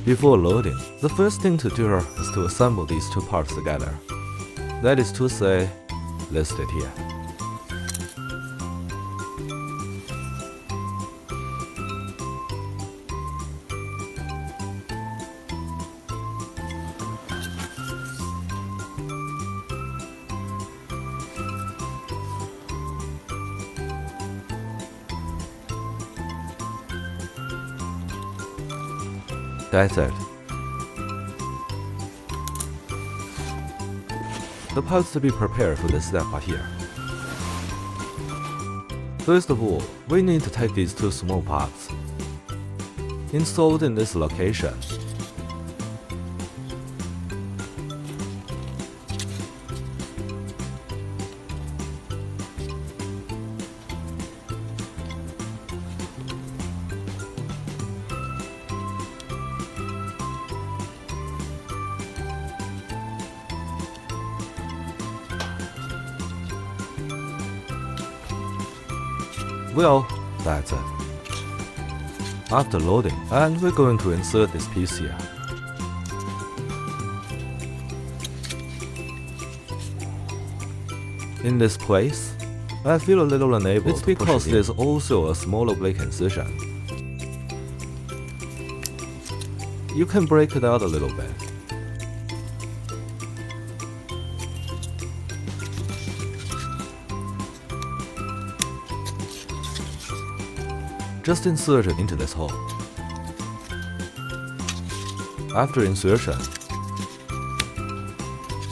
Before loading, the first thing to do is to assemble these two parts together. That is to say, listed here. That's it. The parts to be prepared for this step are here. First of all, we need to take these two small parts, installed in this location. Well, that's it. After loading, and we're going to insert this piece here. In this place, I feel a little unable to push it in. It's because there's also a small oblique incision. You can break it out a little bit. Just insert it into this hole. After insertion,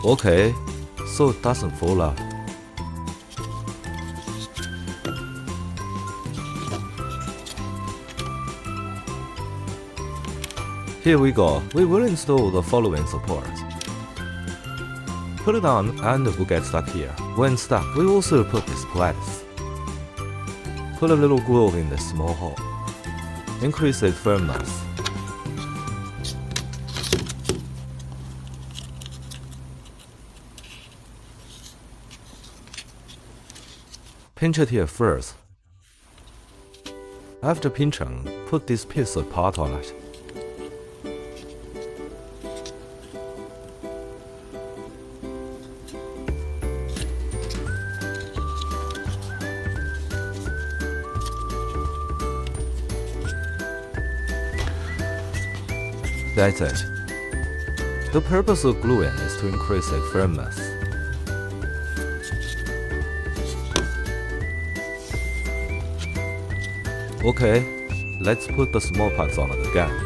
okay, so it doesn't fall out. Here we go. We will install the following supports. Put it on and it will get stuck here. When stuck, we also put this place. Put a little groove in this small hole. Increase its firmness. Pinch it here first. After pinching, put this piece of part on it. That's it. The purpose of gluing is to increase its firmness. Okay, let's put the small parts on it again.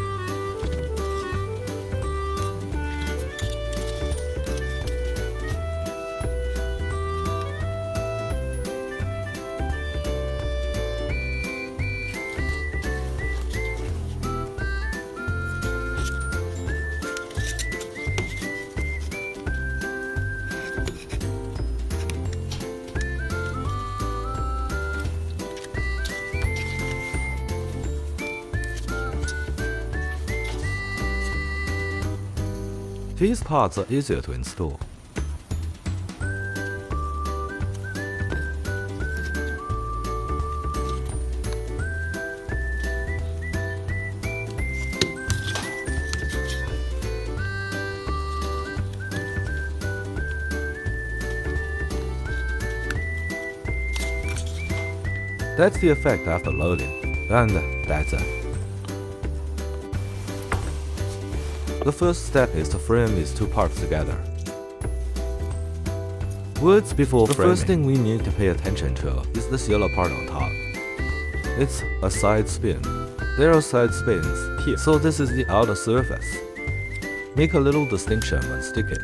These parts are easier to install. That's the effect after loading, and that's it. The first step is to frame these two parts together. Words before framing. The first thing we need to pay attention to is this yellow part on top. It's a side spin. There are side spins here, so this is the outer surface. Make a little distinction when sticking.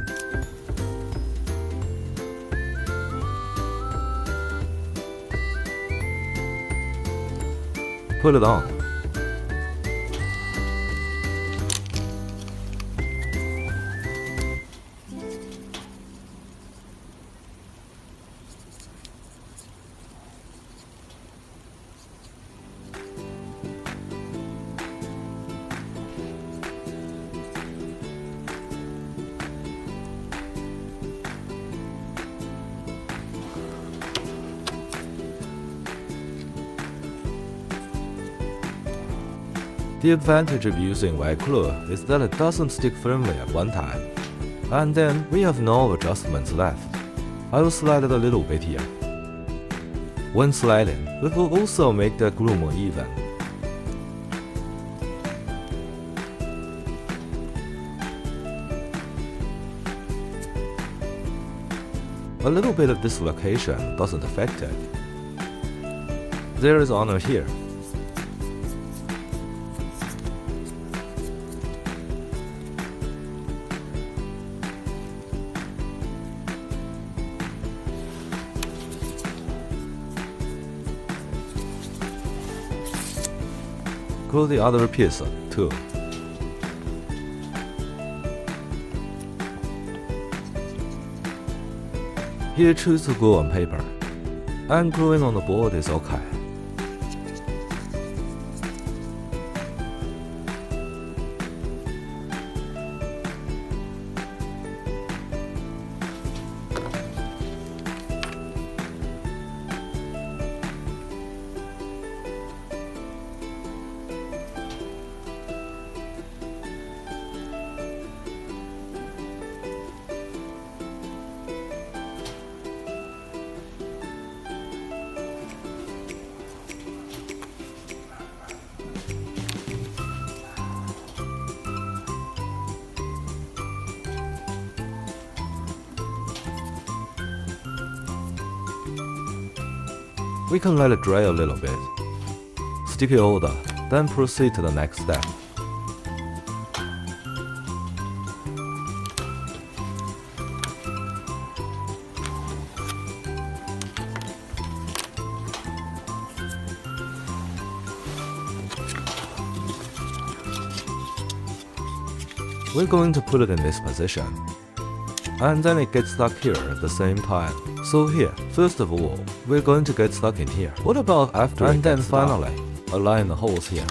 Put it on. The advantage of using white glue is that it doesn't stick firmly at one time. And then we have no adjustments left. I will slide it a little bit here. When sliding, it will also make the glue more even. A little bit of dislocation doesn't affect it. There is honor here. Glue the other piece too. Here choose to glue on paper, and gluing on the board is okay. We can let it dry a little bit. Sticky order, then proceed to the next step. We're going to put it in this position. And then it gets stuck here at the same time. So here, first of all, we're going to get stuck in here. What about after and then finally, align the holes here.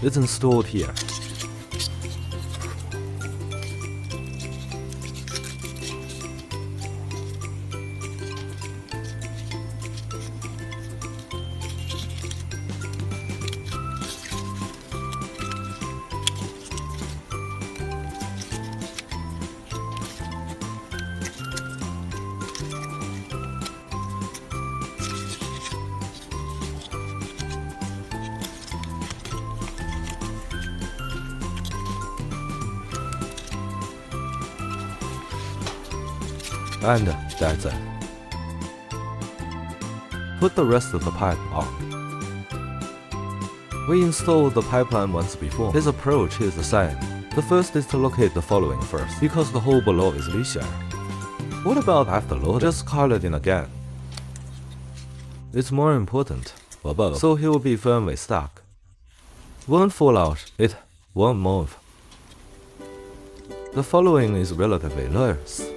It's installed here. And that's it. Put the rest of the pipe on. We installed the pipeline once before. His approach is the same. The first is to locate the following first, because the hole below is leisure. What about after loading? Just call it in again. It's more important for both, so he will be firmly stuck. Won't fall out, it won't move. The following is relatively loose.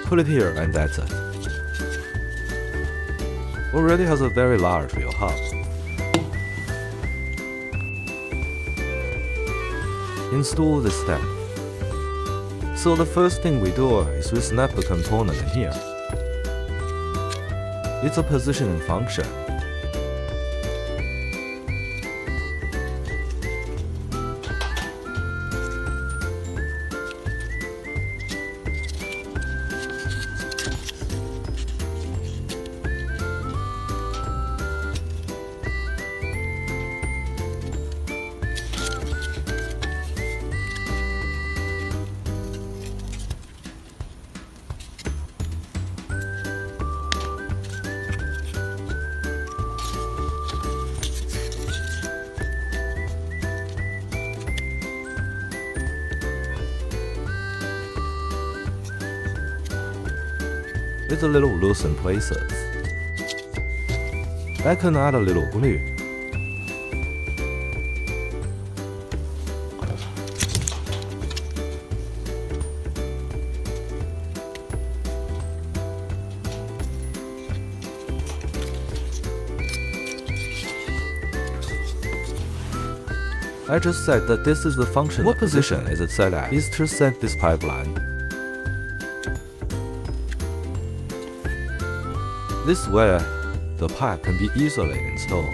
Put it here and that's it. Already has a very large wheel hub. Install this step. So the first thing we do is we snap the component in here. It's a positioning function. It's a little loose in places. I can add a little glue. I just said that this is the function. What position is it set at? Is to set this pipeline. This way, the pipe can be easily installed.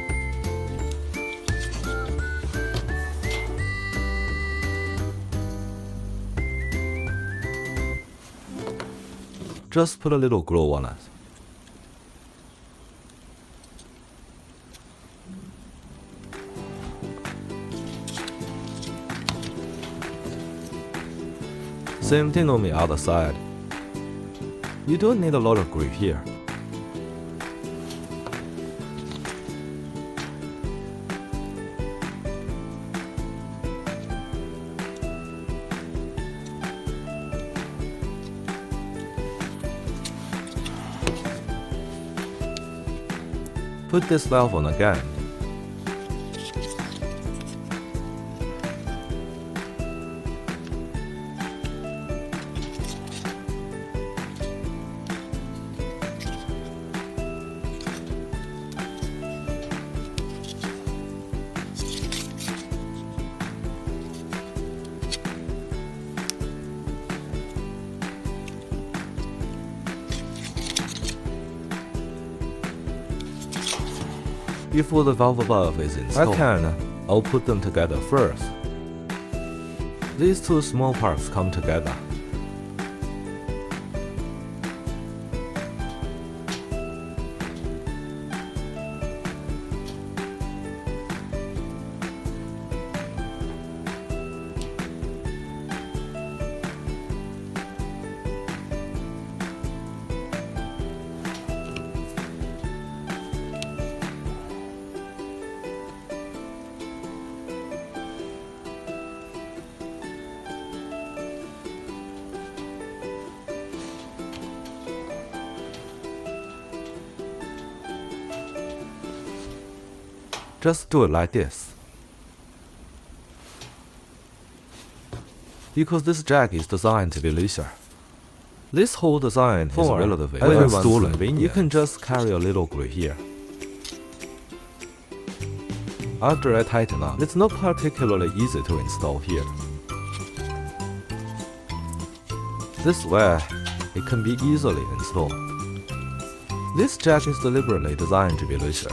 Just put a little glue on it. Same thing on the other side. You don't need a lot of glue here. Put this valve on again. Before the valve above is installed, I'll put them together first. These two small parts come together. Just do it like this. Because this jack is designed to be looser. This whole design is relatively convenient. You can just carry a little glue here. After I tighten up, it's not particularly easy to install here. This way, it can be easily installed. This jack is deliberately designed to be looser.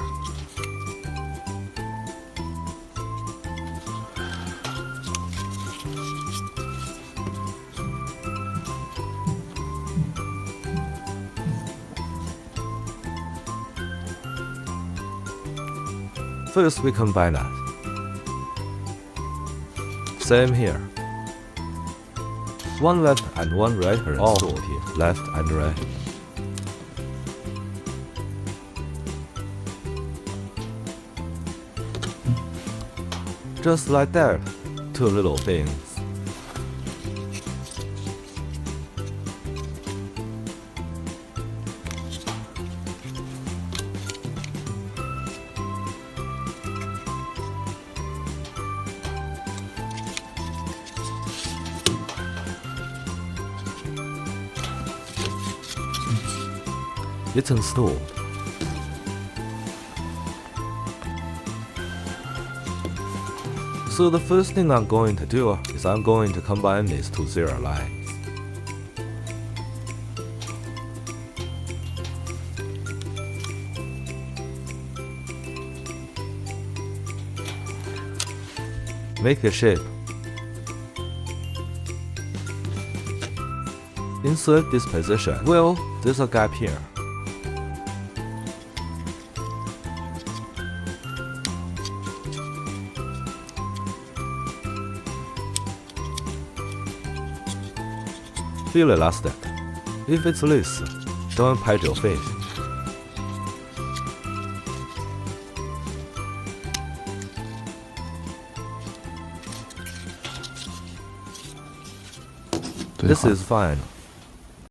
First, we combine that. Same here. One left and one right are installed here. Left and right. Just like that. Two little things. It's installed. So the first thing I'm going to do is I'm going to combine these two zero lines. Make a shape. Insert this position. Well, there's a gap here. Feel elastic. If it's loose, don't pat your face. This is fine.